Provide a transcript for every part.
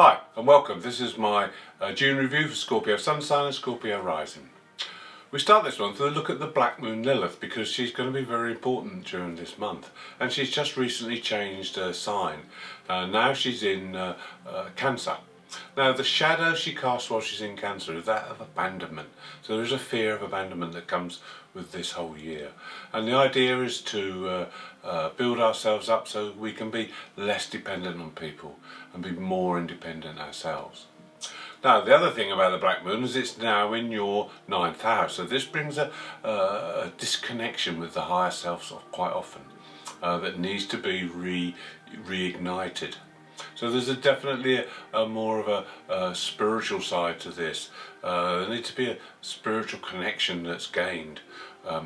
Hi and welcome. This is my June review for Scorpio Sun sign and Scorpio rising. We start this month with a look at the Black Moon Lilith because she's going to be very important during this month, and she's just recently changed her sign. Now she's in Cancer. Now the shadow she casts while she's in Cancer is that of abandonment. So there is a fear of abandonment that comes with this whole year. And the idea is to build ourselves up so we can be less dependent on people and be more independent ourselves. Now the other thing about the Black Moon is it's now in your 9th house. So this brings a disconnection with the higher self quite often that needs to be reignited. So there's definitely a more of a spiritual side to this. There needs to be a spiritual connection that's gained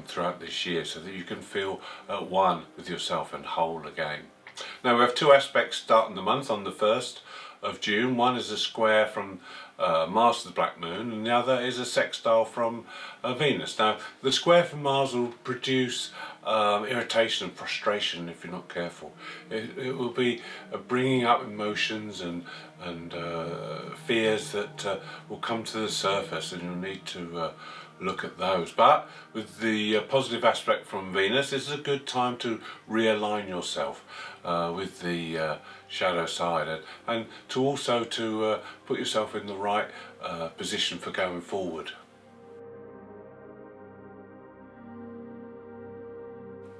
throughout this year so that you can feel at one with yourself and whole again. Now we have two aspects starting the month on the 1st of June. One is a square from Mars to the Black Moon, and the other is a sextile from Venus. Now the square from Mars will produce irritation and frustration if you're not careful. It will be bringing up emotions and fears that will come to the surface, and you'll need to look at those. But with the positive aspect from Venus, this is a good time to realign yourself with the shadow side, and to also to put yourself in the right position for going forward.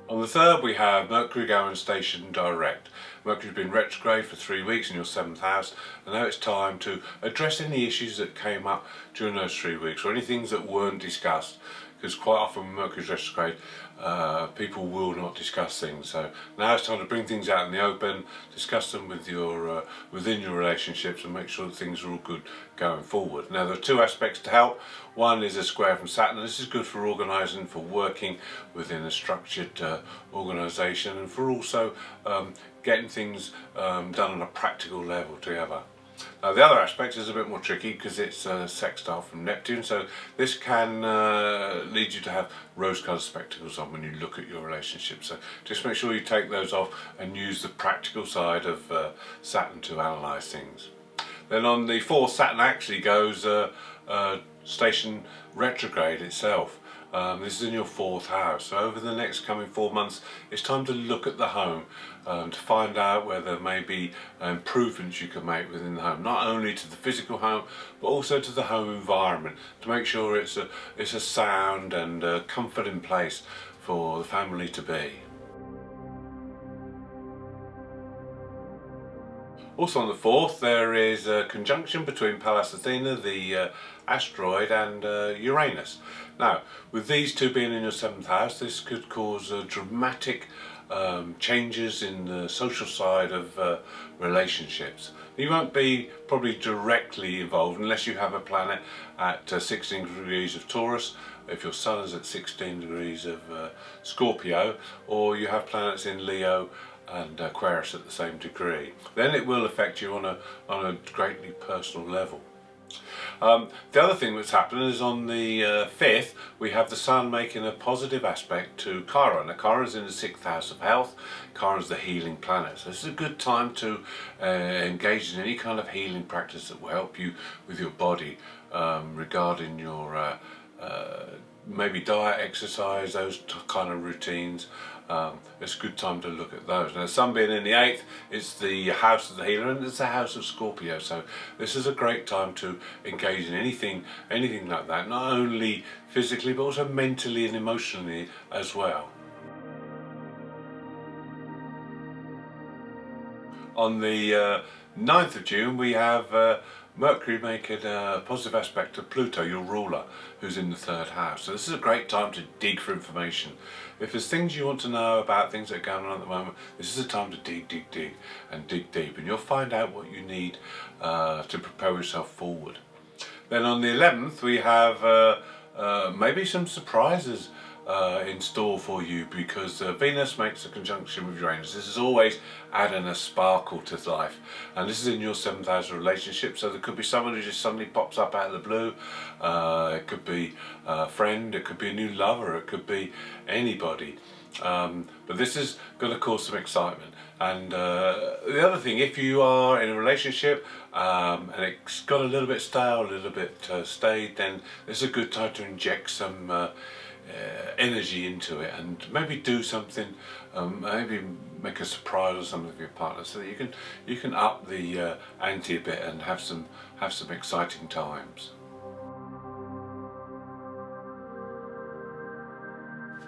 On the 3rd we have Mercury going station direct. Mercury's been retrograde for 3 weeks in your 7th house, and now it's time to address any issues that came up during those 3 weeks, or any things that weren't discussed, because quite often when Mercury's retrograde people will not discuss things. So now it's time to bring things out in the open, discuss them with your within your relationships, and make sure that things are all good going forward. Now there are two aspects to help. One is a square from Saturn. This is good for organising, for working within a structured organisation, and for also getting things done on a practical level together. Now the other aspect is a bit more tricky because it's a sextile from Neptune, so this can lead you to have rose-coloured spectacles on when you look at your relationship. So just make sure you take those off and use the practical side of Saturn to analyse things. Then on the 4th, Saturn actually goes station retrograde itself. This is in your 4th house. So over the next coming 4 months, it's time to look at the home to find out where there may be improvements you can make within the home, not only to the physical home but also to the home environment, to make sure it's a sound and comforting place for the family to be. Also on the 4th there is a conjunction between Pallas Athena, the asteroid, and Uranus. Now with these two being in your 7th house, this could cause dramatic changes in the social side of relationships. You won't be probably directly involved unless you have a planet at 16 degrees of Taurus, if your Sun is at 16 degrees of Scorpio, or you have planets in Leo and Aquarius at the same degree. Then it will affect you on a greatly personal level. The other thing that's happened is on the 5th we have the Sun making a positive aspect to Chiron. Now Chiron is in the 6th house of health. Chiron is the healing planet, so this is a good time to engage in any kind of healing practice that will help you with your body regarding your maybe diet, exercise, those kind of routines. It's a good time to look at those. Now the Sun being in the 8th, it's the house of the healer, and it's the house of Scorpio, so this is a great time to engage in anything like that, not only physically but also mentally and emotionally as well. On the 9th of June we have Mercury making a positive aspect to Pluto, your ruler, who's in the 3rd house. So this is a great time to dig for information. If there's things you want to know about things that are going on at the moment, this is a time to dig and dig deep, and you'll find out what you need to propel yourself forward. Then on the 11th we have maybe some surprises in store for you, because Venus makes a conjunction with Uranus. This is always adding a sparkle to life, and this is in your 7th house of relationship, so there could be someone who just suddenly pops up out of the blue. It could be a friend, it could be a new lover, it could be anybody. But this is going to cause some excitement. And the other thing, if you are in a relationship and it's got a little bit stale, a little bit staid, then it's a good time to inject some energy into it and maybe do something, maybe make a surprise or something with your partner, so that you can up the ante a bit and have some exciting times.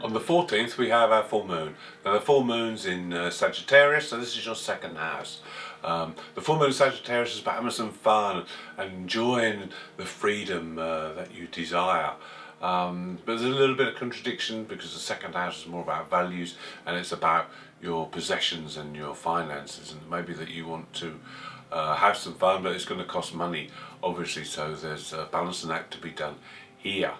On the 14th we have our full moon. Now the full moon's in Sagittarius, so this is your second house. The full moon in Sagittarius is about having some fun and enjoying the freedom that you desire. But there's a little bit of contradiction, because the second house is more about values and it's about your possessions and your finances, and maybe that you want to have some fun, but it's going to cost money obviously, so there's a balancing act to be done here.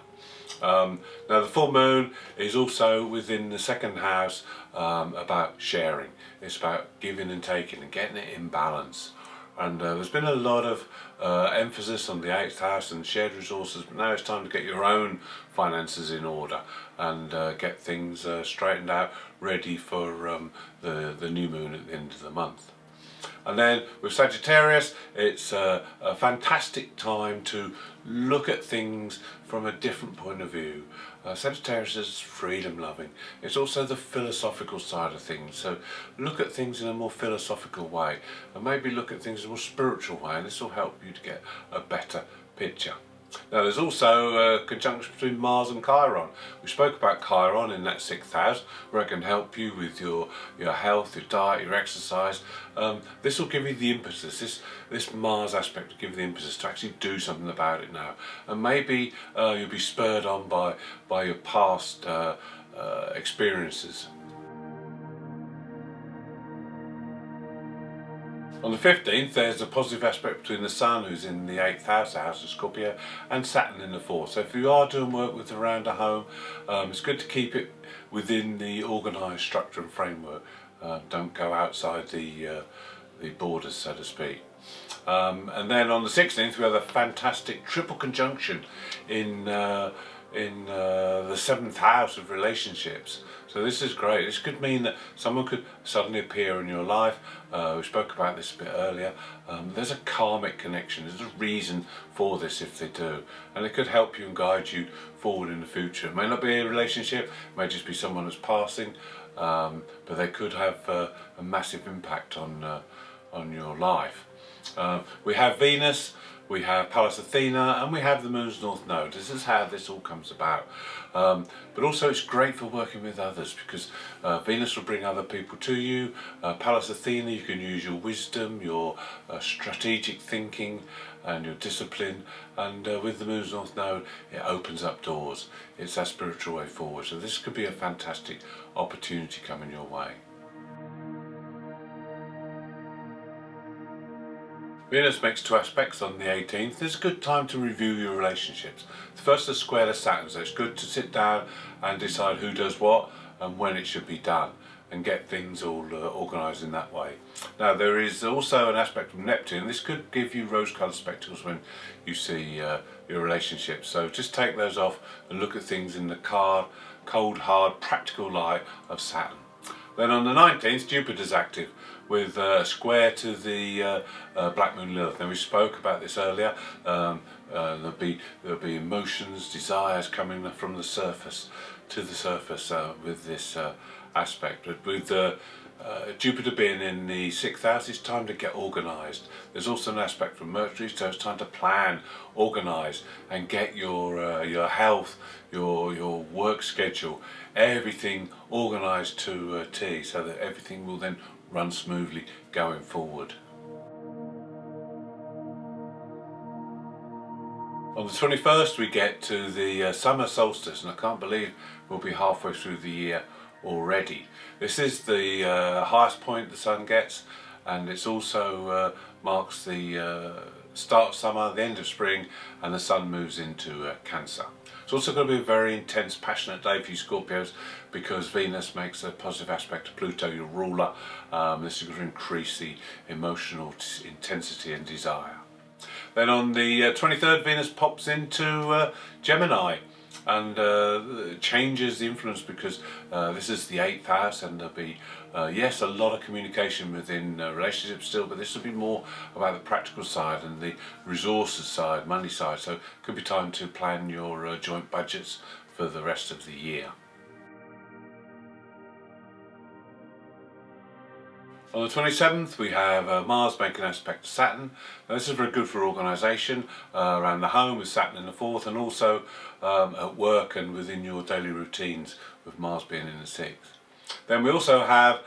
Now the full moon is also within the second house, about sharing. It's about giving and taking and getting it in balance. And there's been a lot of emphasis on the 8th house and shared resources, but now it's time to get your own finances in order and get things straightened out, ready for the new moon at the end of the month. And then with Sagittarius, it's a fantastic time to look at things from a different point of view. Sagittarius is freedom loving. It's also the philosophical side of things. So look at things in a more philosophical way, and maybe look at things in a more spiritual way, and this will help you to get a better picture. Now there's also a conjunction between Mars and Chiron. We spoke about Chiron in that 6th house, where it can help you with your health, your diet, your exercise. This will give you the impetus, this Mars aspect will give you the impetus to actually do something about it now. And maybe you'll be spurred on by your past experiences. On the 15th there's a positive aspect between the Sun, who's in the 8th house, the house of Scorpio, and Saturn in the 4th. So if you are doing work with around a home, it's good to keep it within the organised structure and framework. Don't go outside the borders, so to speak. And then on the 16th we have a fantastic triple conjunction in the 7th house of relationships. So this is great. This could mean that someone could suddenly appear in your life. We spoke about this a bit earlier. There's a karmic connection. There's a reason for this if they do, and it could help you and guide you forward in the future. It may not be a relationship, it may just be someone that's passing, but they could have a massive impact on your life. We have Venus, we have Pallas Athena, and we have the Moon's North Node. This is how this all comes about. But also it's great for working with others, because Venus will bring other people to you. Pallas Athena, you can use your wisdom, your strategic thinking and your discipline, and with the Moon's North Node it opens up doors. It's that spiritual way forward. So this could be a fantastic opportunity coming your way. Venus makes 2 aspects on the 18th. It's a good time to review your relationships. The first is square to Saturn, so it's good to sit down and decide who does what and when it should be done, and get things all organised in that way. Now there is also an aspect from Neptune. This could give you rose-coloured spectacles when you see your relationships. So just take those off and look at things in the cold, hard, practical light of Saturn. Then on the 19th, Jupiter's active with a square to the Black Moon Lilith. Now we spoke about this earlier. There'll be emotions, desires coming from the surface to the surface with this aspect. But with Jupiter being in the 6th house, it's time to get organised. There's also an aspect from Mercury, so it's time to plan, organise, and get your health, your work schedule, everything organised to a T, so that everything will then run smoothly going forward. On the 21st we get to the summer solstice, and I can't believe we'll be halfway through the year already. This is the highest point the sun gets, and it's also marks the start of summer, the end of spring, and the sun moves into Cancer. It's also going to be a very intense, passionate day for you Scorpios, because Venus makes a positive aspect to Pluto, your ruler. This is going to increase the emotional intensity and desire. Then on the 23rd, Venus pops into Gemini. and it changes the influence because this is the 8th house, and there'll be yes, a lot of communication within relationships still, but this will be more about the practical side and the resources side, money side. So it could be time to plan your joint budgets for the rest of the year. On the 27th we have Mars making an aspect to Saturn. Now, this is very good for organisation around the home with Saturn in the 4th, and also at work and within your daily routines with Mars being in the 6th. Then we also have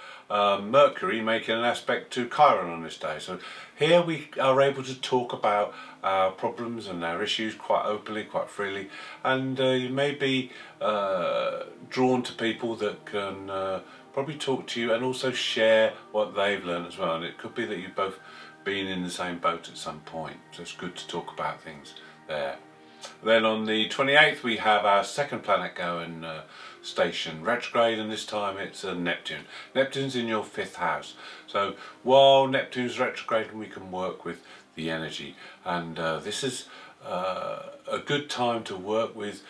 Mercury making an aspect to Chiron on this day. So here we are able to talk about our problems and our issues quite openly, quite freely, and you may be drawn to people that can probably talk to you and also share what they've learned as well. And it could be that you've both been in the same boat at some point, so it's good to talk about things there. Then on the 28th we have our second planet going station retrograde, and this time it's Neptune. Neptune's in your 5th house, so while Neptune's retrograde we can work with the energy, and this is a good time to work with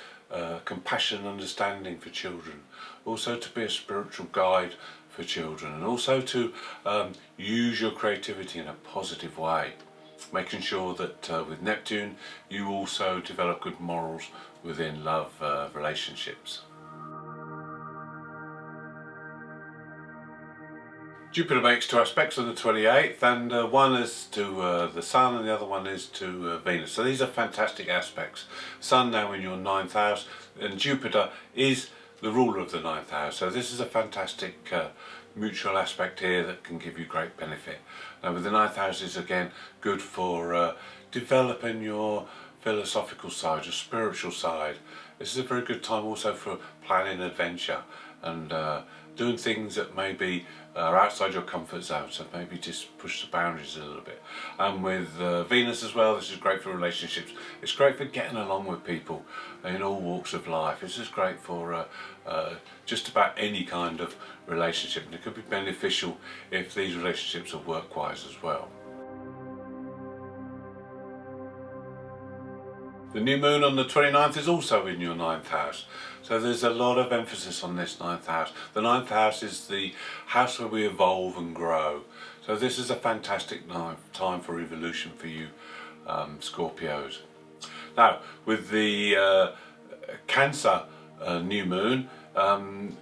compassion and understanding for children, also to be a spiritual guide for children, and also to use your creativity in a positive way, making sure that with Neptune you also develop good morals within love relationships. Jupiter makes 2 aspects on the 28th, and one is to the Sun and the other one is to Venus. So these are fantastic aspects. Sun now in your 9th house, and Jupiter is the ruler of the 9th house. So this is a fantastic mutual aspect here that can give you great benefit. Now with the 9th house is again good for developing your philosophical side, your spiritual side. This is a very good time also for planning adventure and doing things that maybe are outside your comfort zone, so maybe just push the boundaries a little bit. And with Venus as well, this is great for relationships. It's great for getting along with people in all walks of life. This is great for just about any kind of relationship, and it could be beneficial if these relationships are work-wise as well. The new moon on the 29th is also in your 9th house, so there's a lot of emphasis on this 9th house. The 9th house is the house where we evolve and grow, so this is a fantastic time for evolution for you Scorpios. Now with the Cancer new moon,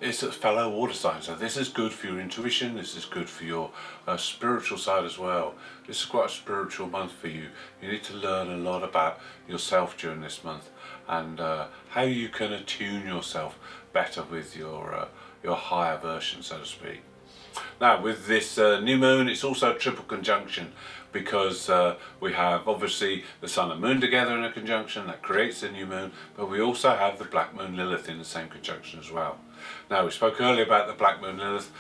it's a fellow water sign, so this is good for your intuition, this is good for your spiritual side as well. This is quite a spiritual month for you. You need to learn a lot about yourself during this month, and how you can attune yourself better with your higher version, so to speak. Now with this new moon, it's also a triple conjunction, because we have obviously the Sun and Moon together in a conjunction that creates the new moon, but we also have the Black Moon Lilith in the same conjunction as well. Now we spoke earlier about the Black Moon Lilith.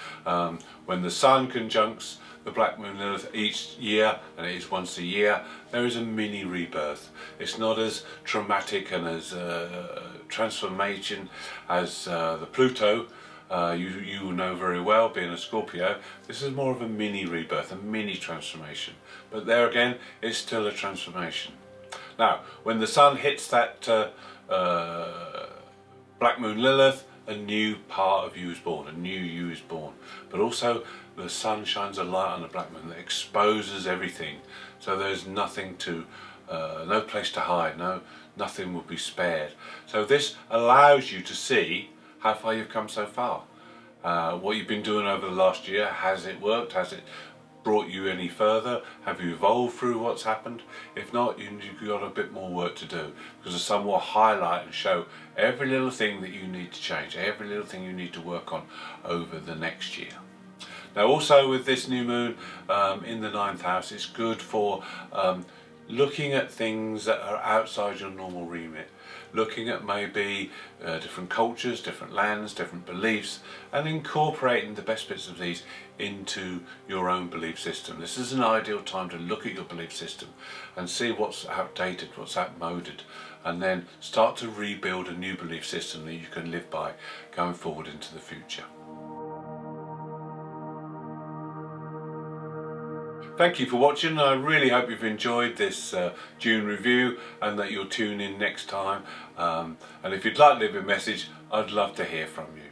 When the Sun conjuncts the Black Moon Lilith each year, and it is once a year, there is a mini rebirth. It's not as traumatic and as transformation as the Pluto. You know very well, being a Scorpio, this is more of a mini rebirth, a mini transformation. But there again, it's still a transformation. Now, when the Sun hits that Black Moon Lilith, a new part of you is born, a new you is born. But also, the Sun shines a light on the Black Moon that exposes everything. So there's nothing to, no place to hide, nothing will be spared. So this allows you to see how far you've come so far. What you've been doing over the last year, has it worked? Has it brought you any further? Have you evolved through what's happened? If not, you've got a bit more work to do, because the Sun will highlight and show every little thing that you need to change, every little thing you need to work on over the next year. Now also with this new moon in the 9th house, it's good for looking at things that are outside your normal remit, looking at maybe different cultures, different lands, different beliefs, and incorporating the best bits of these into your own belief system. This is an ideal time to look at your belief system and see what's outdated, what's outmoded, and then start to rebuild a new belief system that you can live by going forward into the future. Thank you for watching. I really hope you've enjoyed this June review and that you'll tune in next time. And if you'd like to leave a message, I'd love to hear from you.